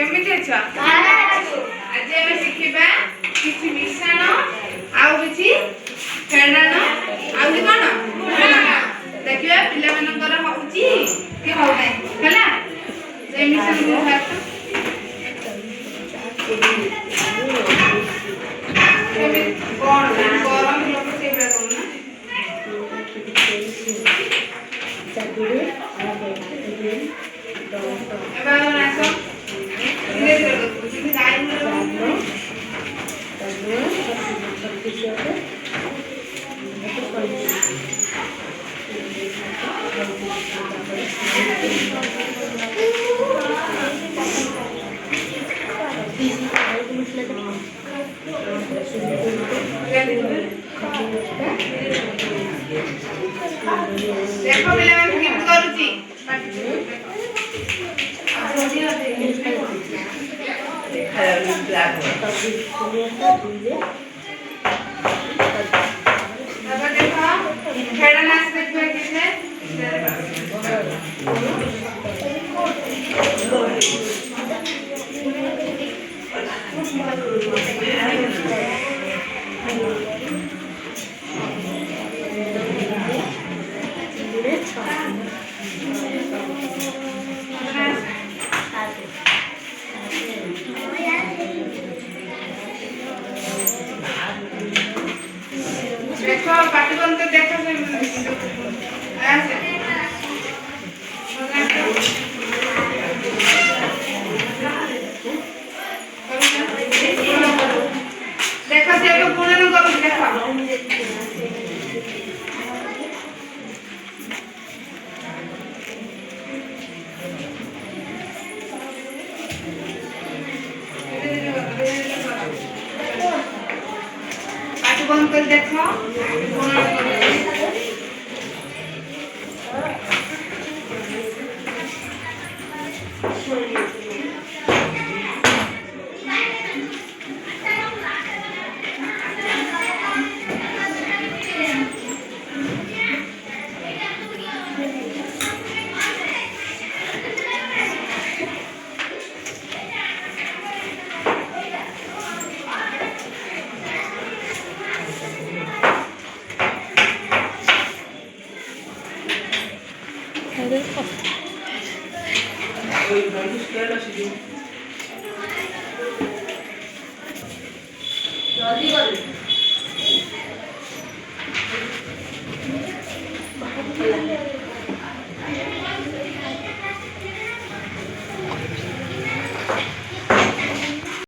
କେମିତି ଅଛ? ଆଜି ଆମେ ଶିଖିବା କିଛି ମିଶ୍ରଣ ଆଉ କିଛି ଫେଡାଣ ଆଉ କିଛି କଣ ଦେଖିବା ପିଲାମାନଙ୍କର ହଉଛି କି ହଉନାହିଁ ହେଲା। ସେଇ ମିଶ୍ରଣ କଣ ଗରମ ଲୋକ ସେଇଗୁଡ଼ା ଦଉନା देखो पिलाମାନେ କେମିତି କରୁଛି देखो पाटी बंद कर देखो देखो से गुणन करू देखो पाटी बंद कर देखो जल्दी कर